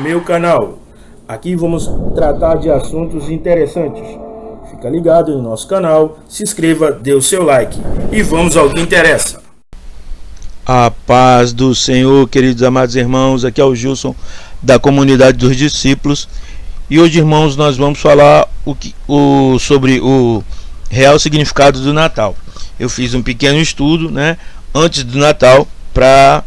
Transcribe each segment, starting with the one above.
meu canal. Aqui vamos tratar de assuntos interessantes. Fica ligado no nosso canal, se inscreva, dê o seu like e vamos ao que interessa. A paz do Senhor, queridos amados irmãos, aqui é o Gilson da comunidade dos discípulos. E hoje, irmãos, nós vamos falar sobre o real significado do Natal. Eu fiz um pequeno estudo, antes do Natal, para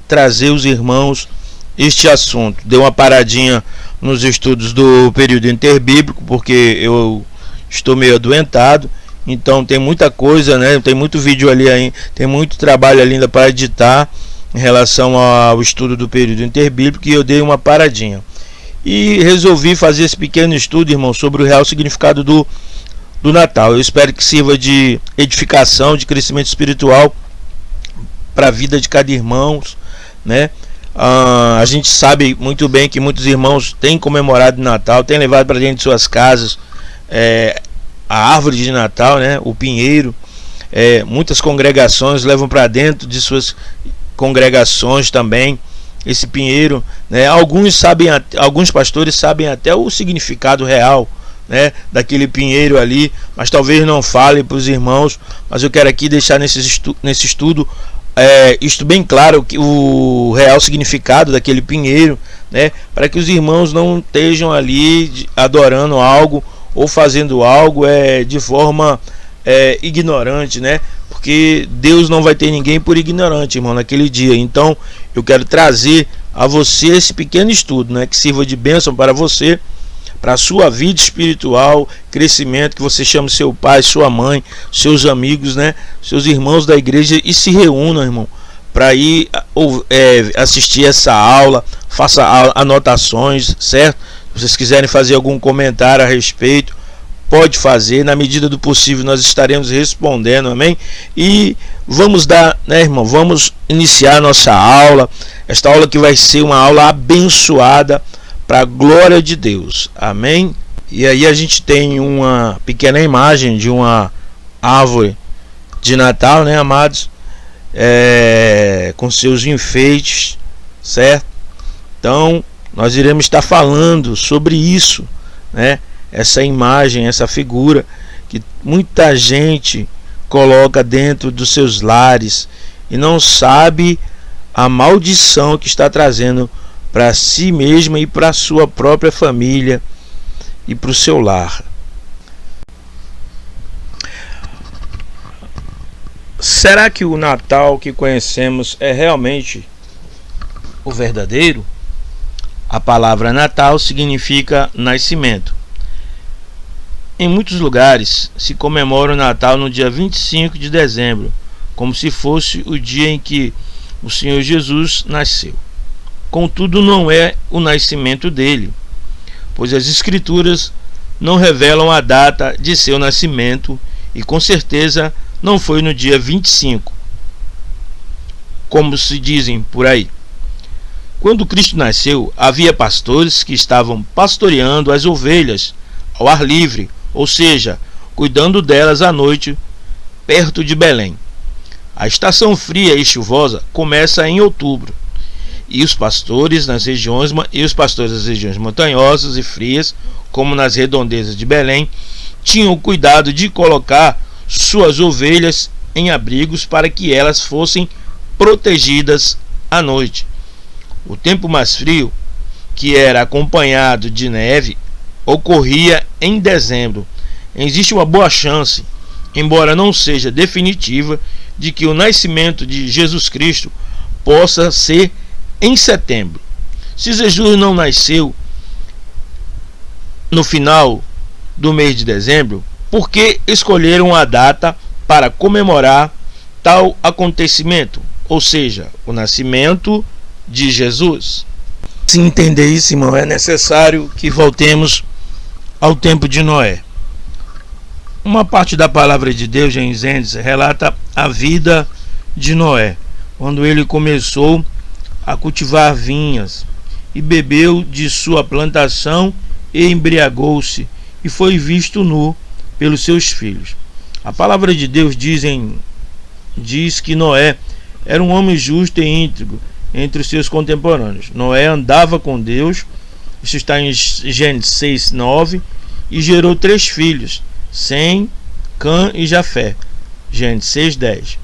trazer os irmãos este assunto. Dei uma paradinha nos estudos do período interbíblico, porque eu estou meio adoentado, então tem muita coisa, tem muito vídeo ali ainda, tem muito trabalho ainda para editar em relação ao estudo do período interbíblico, e eu dei uma paradinha. E resolvi fazer esse pequeno estudo, irmão, sobre o real significado do Natal. Eu espero que sirva de edificação, de crescimento espiritual para a vida de cada irmão, A gente sabe muito bem que muitos irmãos têm comemorado o Natal, têm levado para dentro de suas casas a árvore de Natal, o pinheiro. Muitas congregações levam para dentro de suas congregações também esse pinheiro, alguns pastores sabem até o significado real, daquele pinheiro ali, mas talvez não fale para os irmãos. Mas eu quero aqui deixar nesse estudo isto bem claro, que o real significado daquele pinheiro, para que os irmãos não estejam ali adorando algo ou fazendo algo de forma ignorante, porque Deus não vai ter ninguém por ignorante, irmão, naquele dia. Então eu quero trazer a você esse pequeno estudo, que sirva de bênção para você, para a sua vida espiritual, crescimento, que você chame seu pai, sua mãe, seus amigos, seus irmãos da igreja, e se reúnam, irmão, para ir assistir essa aula. Faça anotações, certo? Se vocês quiserem fazer algum comentário a respeito, pode fazer, na medida do possível nós estaremos respondendo, amém? E vamos irmão, vamos iniciar nossa aula, esta aula que vai ser uma aula abençoada para a glória de Deus, amém? E aí a gente tem uma pequena imagem de uma árvore de Natal, amados, com seus enfeites, certo? Então nós iremos estar falando sobre isso, essa imagem, essa figura que muita gente coloca dentro dos seus lares e não sabe a maldição que está trazendo para si mesma e para a sua própria família e para o seu lar. Será que o Natal que conhecemos é realmente o verdadeiro? A palavra Natal significa nascimento. Em muitos lugares se comemora o Natal no dia 25 de dezembro, como se fosse o dia em que o Senhor Jesus nasceu. Contudo, não é o nascimento dele, pois as Escrituras não revelam a data de seu nascimento, e com certeza não foi no dia 25, como se dizem por aí. Quando Cristo nasceu, havia pastores que estavam pastoreando as ovelhas ao ar livre, ou seja, cuidando delas à noite, perto de Belém. A estação fria e chuvosa começa em outubro, e os pastores das regiões montanhosas e frias, como nas redondezas de Belém, tinham o cuidado de colocar suas ovelhas em abrigos para que elas fossem protegidas à noite. O tempo mais frio, que era acompanhado de neve, ocorria em dezembro. Existe uma boa chance, embora não seja definitiva, de que o nascimento de Jesus Cristo possa ser em setembro. Se Jesus não nasceu no final do mês de dezembro, por que escolheram a data para comemorar tal acontecimento? Ou seja, o nascimento de Jesus. Se entender isso, irmão, é necessário que voltemos ao tempo de Noé. Uma parte da palavra de Deus em Gênesis relata a vida de Noé, quando ele começou a cultivar vinhas e bebeu de sua plantação e embriagou-se e foi visto nu pelos seus filhos. A palavra de Deus diz que Noé era um homem justo e íntegro entre os seus contemporâneos. Noé andava com Deus, isso está em Gênesis 6:9, e gerou 3 filhos, Sem, Cã e Jafé, Gênesis 6:10.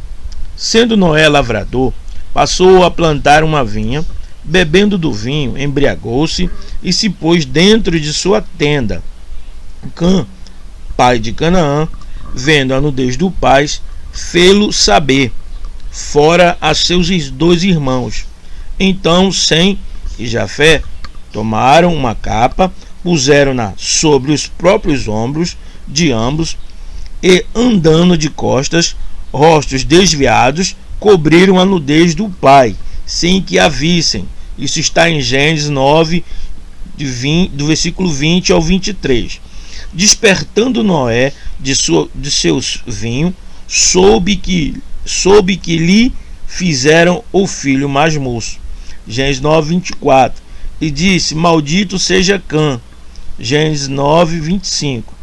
Sendo Noé lavrador, passou a plantar uma vinha, bebendo do vinho, embriagou-se e se pôs dentro de sua tenda. Cã, pai de Canaã, vendo a nudez do pai, fê-lo saber, fora a seus 2 irmãos. Então Sem e Jafé tomaram uma capa, puseram-na sobre os próprios ombros de ambos e, andando de costas, rostos desviados, cobriram a nudez do pai, sem que a vissem. Isso está em Gênesis 9, do versículo 20 ao 23. Despertando Noé de seus vinhos, soube que lhe fizeram o filho mais moço. Gênesis 9, 24. E disse: maldito seja Cã. Gênesis 9, 25.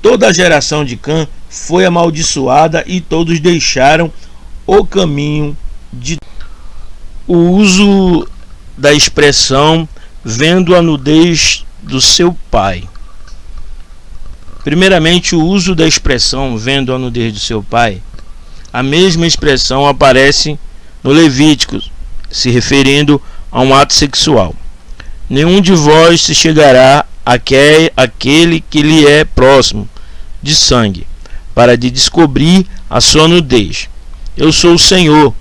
Toda a geração de Cã foi amaldiçoada e todos deixaram o caminho de... O uso da expressão vendo a nudez do seu pai. Primeiramente, o uso da expressão vendo a nudez do seu pai. A mesma expressão aparece no Levítico, se referindo a um ato sexual. Nenhum de vós se chegará àquele que lhe é próximo de sangue, para de descobrir a sua nudez. Eu sou o Senhor.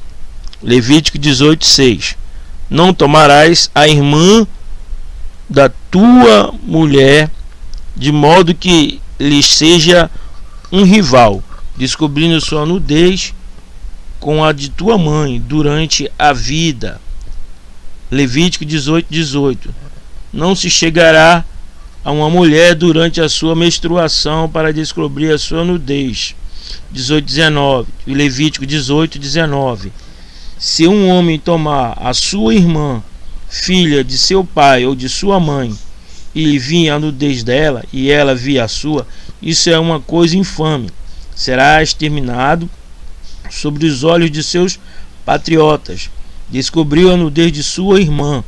Levítico 18:6. Não tomarás a irmã da tua mulher, de modo que lhe seja um rival, descobrindo sua nudez com a de tua mãe durante a vida. Levítico 18:18. Não se chegará a uma mulher durante a sua menstruação para descobrir a sua nudez. 18:19. Levítico 18:19. Se um homem tomar a sua irmã, filha de seu pai ou de sua mãe, e vir a nudez dela, e ela vir a sua, isso é uma coisa infame. Será exterminado sobre os olhos de seus patriotas. Descobriu a nudez de sua irmã,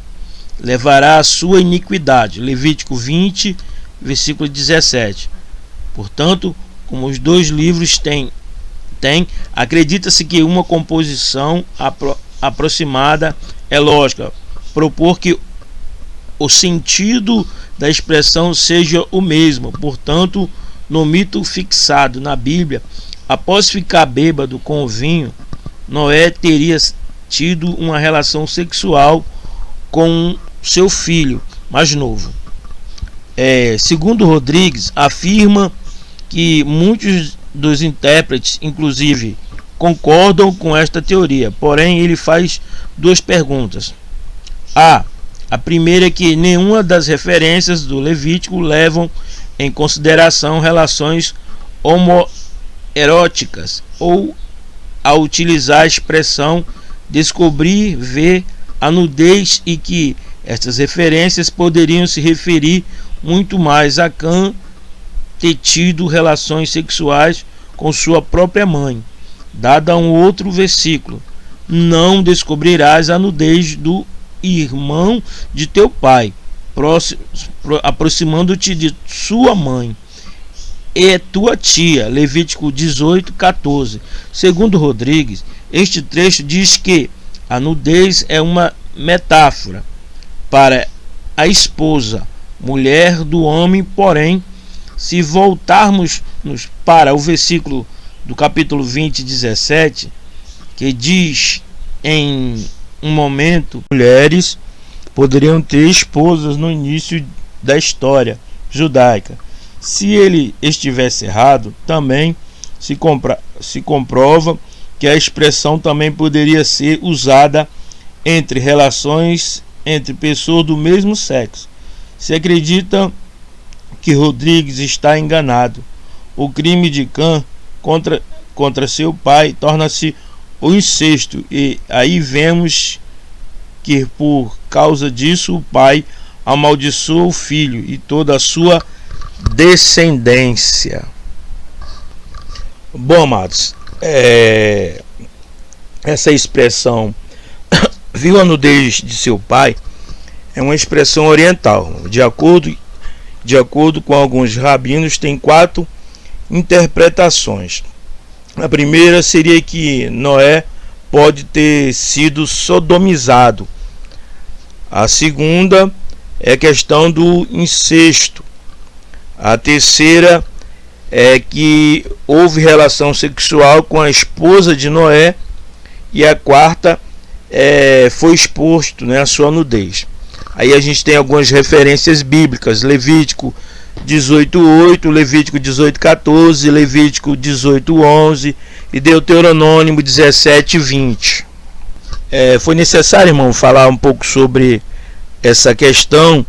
levará a sua iniquidade. Levítico 20, versículo 17. Portanto, como os 2 livros têm, acredita-se que uma composição aproximada é lógica. Propor que o sentido da expressão seja o mesmo. Portanto, no mito fixado na Bíblia, após ficar bêbado com o vinho, Noé teria tido uma relação sexual com seu filho mais novo. Segundo Rodrigues, afirma que muitos dos intérpretes, inclusive, concordam com esta teoria. Porém, ele faz 2 perguntas. A primeira é que nenhuma das referências do Levítico levam em consideração relações homoeróticas, ou a utilizar a expressão descobrir, ver a nudez, e que estas referências poderiam se referir muito mais a Cã ter tido relações sexuais com sua própria mãe, dada um outro versículo: não descobrirás a nudez do irmão de teu pai, aproximando-te de sua mãe e tua tia. Levítico 18:14. Segundo Rodrigues, este trecho diz que a nudez é uma metáfora para a esposa, mulher do homem. Porém, se voltarmos para o versículo do capítulo 20, 17, que diz: em um momento, mulheres poderiam ter esposas no início da história judaica. Se ele estivesse errado, também se comprova que a expressão também poderia ser usada entre relações entre pessoas do mesmo sexo. Se acredita que Rodrigues está enganado. O crime de Cã contra seu pai torna-se o incesto, e aí vemos que por causa disso o pai amaldiçoa o filho e toda a sua descendência. Bom, amados, essa expressão viu a nudez de seu pai é uma expressão oriental. De acordo com alguns rabinos, tem 4 interpretações. A primeira seria que Noé pode ter sido sodomizado. A segunda é a questão do incesto. A terceira é que houve relação sexual com a esposa de Noé. E a quarta foi exposto, né, a sua nudez. Aí a gente tem algumas referências bíblicas: Levítico 18:8, Levítico 18:14, Levítico 18:11 e Deuteronômio 17:20. Foi necessário, irmão, falar um pouco sobre essa questão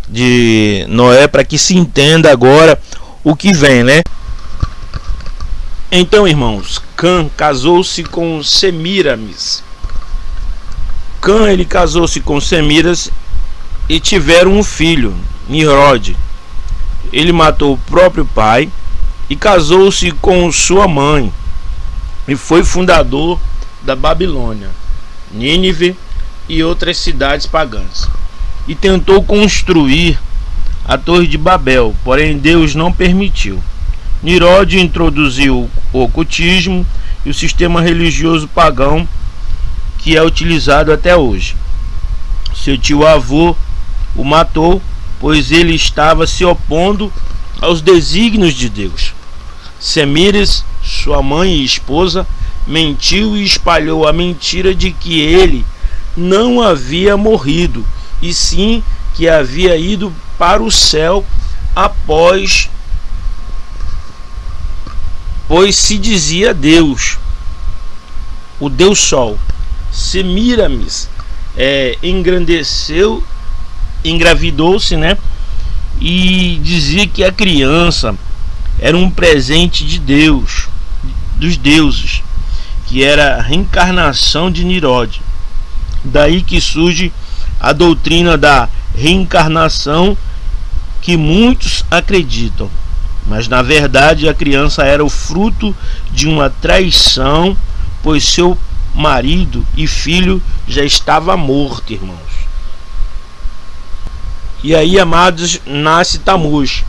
de Noé, para que se entenda agora o que vem, né? Então, irmãos, Cã casou-se com Semíramis. Cã, ele casou-se com Semíramis e tiveram um filho, Nimrod. Ele matou o próprio pai e casou-se com sua mãe e foi fundador da Babilônia, Nínive e outras cidades pagãs, e tentou construir a Torre de Babel, porém Deus não permitiu. Nimrod introduziu o ocultismo e o sistema religioso pagão que é utilizado até hoje. Seu tio-avô o matou, pois ele estava se opondo aos desígnios de Deus. Semíramis, sua mãe e esposa, mentiu e espalhou a mentira de que ele não havia morrido, e sim que havia ido para o céu pois se dizia Deus, o Deus Sol. Semíramis engravidou-se, né? E dizia que a criança era um presente de Deus, dos deuses, que era a reencarnação de Nimrod. Daí que surge a doutrina da reencarnação, que muitos acreditam, mas na verdade a criança era o fruto de uma traição, pois seu marido e filho já estava morto, irmãos. E aí, amados, nasce Tamuz.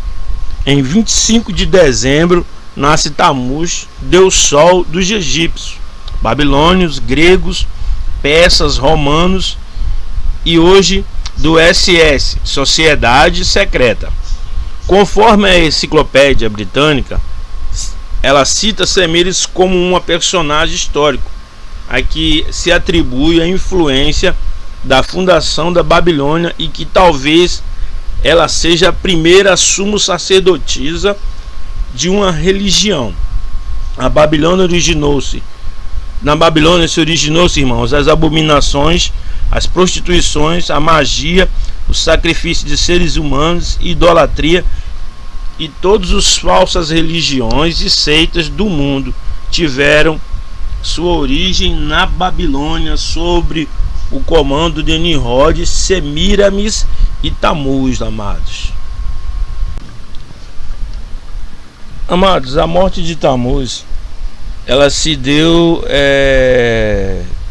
Em 25 de dezembro nasce Tamuz, Deus Sol dos egípcios, babilônios, gregos, persas, romanos e hoje do SS, Sociedade Secreta. Conforme a Enciclopédia Britânica, ela cita Semíramis como uma personagem histórico a que se atribui a influência da fundação da Babilônia e que talvez ela seja a primeira sumo sacerdotisa de uma religião. Na Babilônia se originou-se, irmãos, as abominações, as prostituições, a magia, o sacrifício de seres humanos, idolatria, e todas as falsas religiões e seitas do mundo tiveram sua origem na Babilônia, sobre o comando de Nimrod, Semíramis e Tamuz, amados. Amados, a morte de Tamuz, ela se deu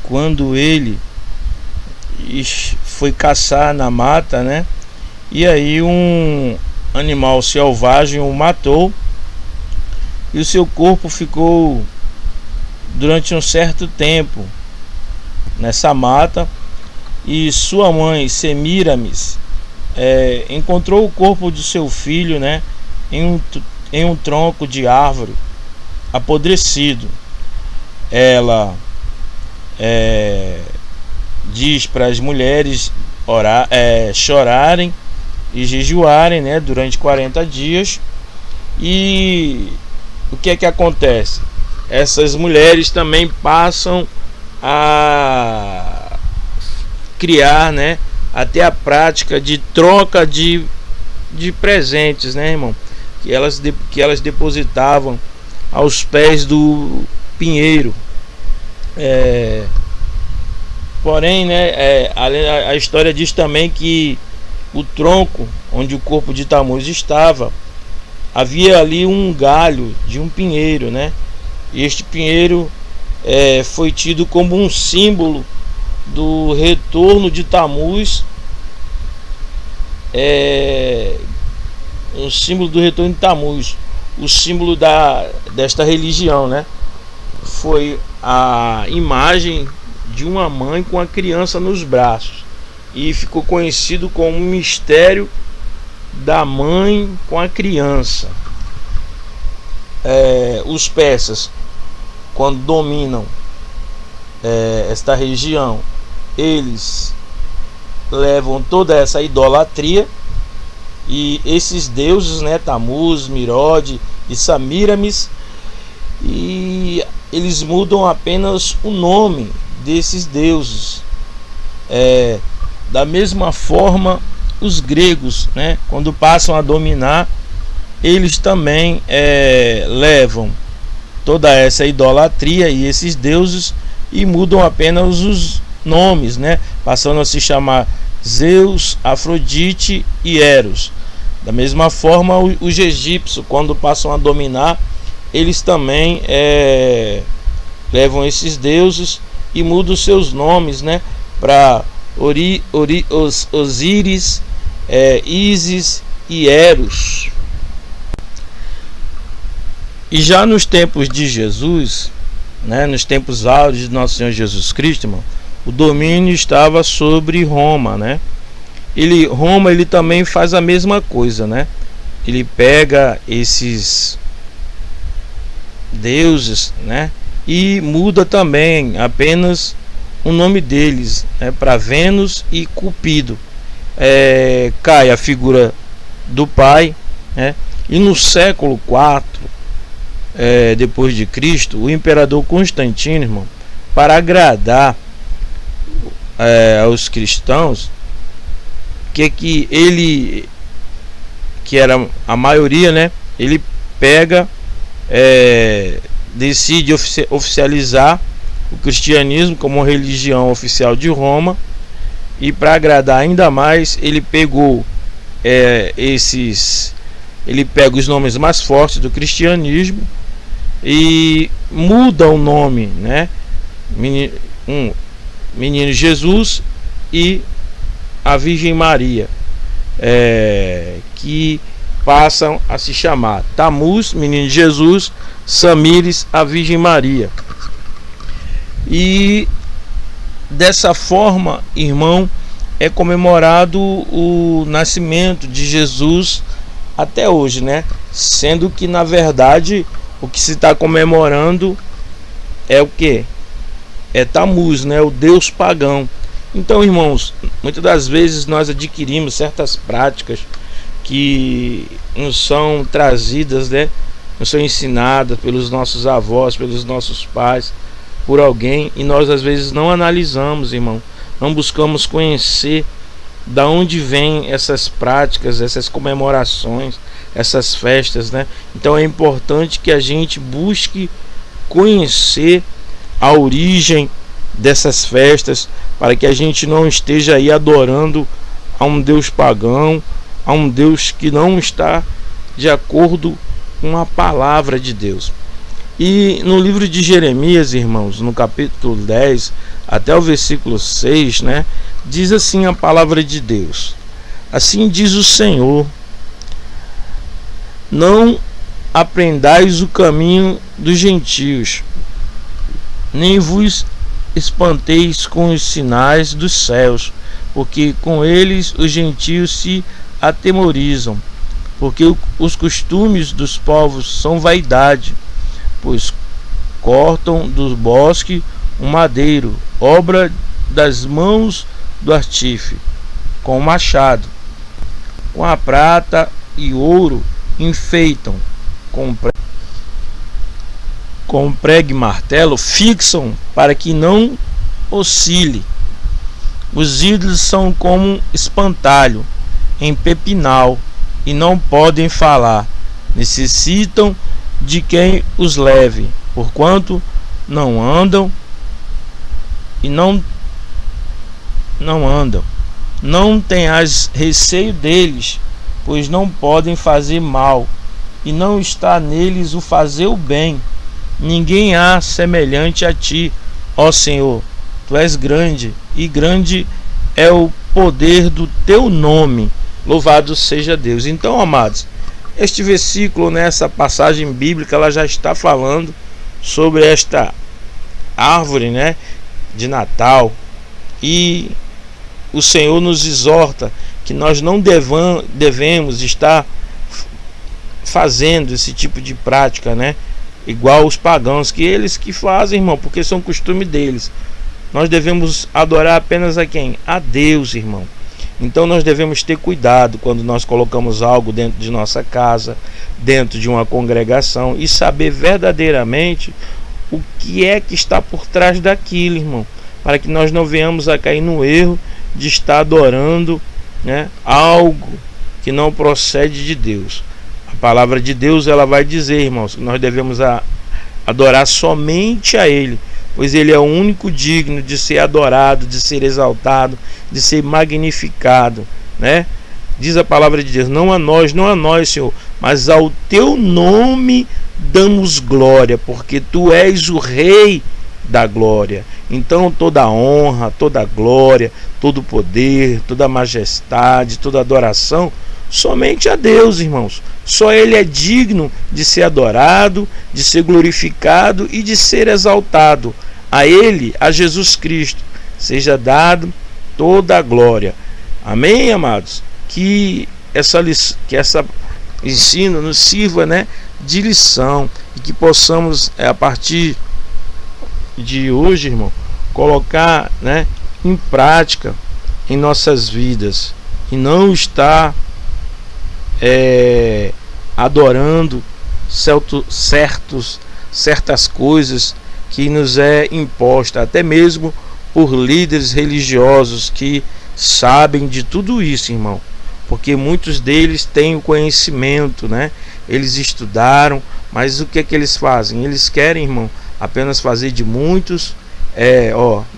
quando ele foi caçar na mata, né? E aí um animal selvagem o matou e o seu corpo ficou durante um certo tempo nessa mata, e sua mãe Semíramis encontrou o corpo de seu filho, né, em um tronco de árvore apodrecido. Ela diz para as mulheres chorarem e jejuarem, né, durante 40 dias. E o que é que acontece? Essas mulheres também passam a criar, né, até a prática de troca de presentes, né, irmão, que elas depositavam aos pés do pinheiro. Porém, né, a história diz também que o tronco onde o corpo de Tamuz estava, havia ali um galho de um pinheiro, né? E este pinheiro foi tido como um símbolo do retorno de Tamuz, um símbolo do retorno de Tamuz, o símbolo desta religião, né? Foi a imagem de uma mãe com a criança nos braços, e ficou conhecido como o mistério da mãe com a criança. Os persas, quando dominam esta região, eles levam toda essa idolatria, e esses deuses, né, Tamuz, Mirode e Samiramis, e eles mudam apenas o nome desses deuses. Da mesma forma, os gregos, né, quando passam a dominar, eles também levam toda essa idolatria e esses deuses e mudam apenas os nomes, né, passando a se chamar Zeus, Afrodite e Eros. Da mesma forma, os egípcios, quando passam a dominar, eles também levam esses deuses e mudam seus nomes, né, para Osíris, Ísis e Eros. E já nos tempos de Jesus, né, nos tempos áureos de nosso Senhor Jesus Cristo, irmão, o domínio estava sobre Roma, né? Roma também faz a mesma coisa, né? Ele pega esses deuses, né, e muda também apenas o nome deles, né, para Vênus e Cupido. Cai a figura do pai, né? E no século IV depois de Cristo, o imperador Constantino, irmão, para agradar aos cristãos, que ele, que era a maioria, né, ele pega, decide oficializar o cristianismo como religião oficial de Roma, e para agradar ainda mais, ele pegou ele pega os nomes mais fortes do cristianismo e muda o nome, né? Menino Jesus e a Virgem Maria, que passam a se chamar Tamuz, Menino Jesus, Samires, a Virgem Maria. E dessa forma, irmão, é comemorado o nascimento de Jesus até hoje, né? Sendo que, na verdade, o que se está comemorando é o que? É Tamuz, né? O deus pagão. Então, irmãos, muitas das vezes nós adquirimos certas práticas que nos são trazidas, né? Nos são ensinadas pelos nossos avós, pelos nossos pais, por alguém, e nós às vezes não analisamos, irmão, não buscamos conhecer da onde vêm essas práticas, essas comemorações, essas festas, né? Então é importante que a gente busque conhecer a origem dessas festas, para que a gente não esteja aí adorando a um Deus pagão, a um Deus que não está de acordo com a palavra de Deus. E no livro de Jeremias, irmãos, no capítulo 10 até o versículo 6, né, diz assim a palavra de Deus: assim diz o Senhor: não aprendais o caminho dos gentios, nem vos espanteis com os sinais dos céus, porque com eles os gentios se atemorizam, porque os costumes dos povos são vaidade, pois cortam do bosque um madeiro, obra das mãos do artífice, com o machado, com a prata e ouro enfeitam, com prego e martelo fixam para que não oscile. Os ídolos são como espantalho em pepinal e não podem falar, necessitam de quem os leve, porquanto não andam e não andam. Não tenhas receio deles, pois não podem fazer mal, e não está neles o fazer o bem. ninguém há semelhante a ti, ó Senhor. Tu és grande, e grande é o poder do teu nome. Louvado seja Deus. Então, amados, este versículo, nessa passagem bíblica, ela já está falando sobre esta árvore, né, de Natal. E o Senhor nos exorta que nós não devemos estar fazendo esse tipo de prática, né, igual os pagãos, que eles que fazem, irmão, porque são costume deles. Nós devemos adorar apenas a quem? A Deus, irmão. Então nós devemos ter cuidado quando nós colocamos algo dentro de nossa casa, dentro de uma congregação, e saber verdadeiramente o que é que está por trás daquilo, irmão, para que nós não venhamos a cair no erro de estar adorando, né, algo que não procede de Deus. A palavra de Deus, ela vai dizer, irmãos, que nós devemos adorar somente a Ele, pois Ele é o único digno de ser adorado, de ser exaltado, de ser magnificado, né? Diz a palavra de Deus: não a nós, Senhor, mas ao teu nome damos glória, porque tu és o Rei da glória. Então toda a honra, toda a glória, todo o poder, toda a majestade, toda a adoração, somente a Deus, irmãos. Só Ele é digno de ser adorado, de ser glorificado e de ser exaltado. A Ele, a Jesus Cristo, seja dado toda a glória. Amém, amados? Que essa ensino nos sirva, né, de lição, e que possamos, a partir de hoje, irmão, colocar, né, em prática em nossas vidas, e não estar adorando certas coisas que nos é imposta, até mesmo por líderes religiosos que sabem de tudo isso, irmão, porque muitos deles têm o conhecimento, né? Eles estudaram, mas o que é que eles fazem? Eles querem, irmão, apenas fazer de muitos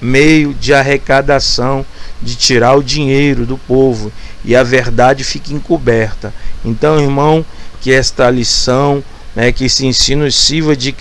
meio de arrecadação, de tirar o dinheiro do povo, e a verdade fica encoberta. Então, irmão, que esta lição, né, que esse ensino sirva de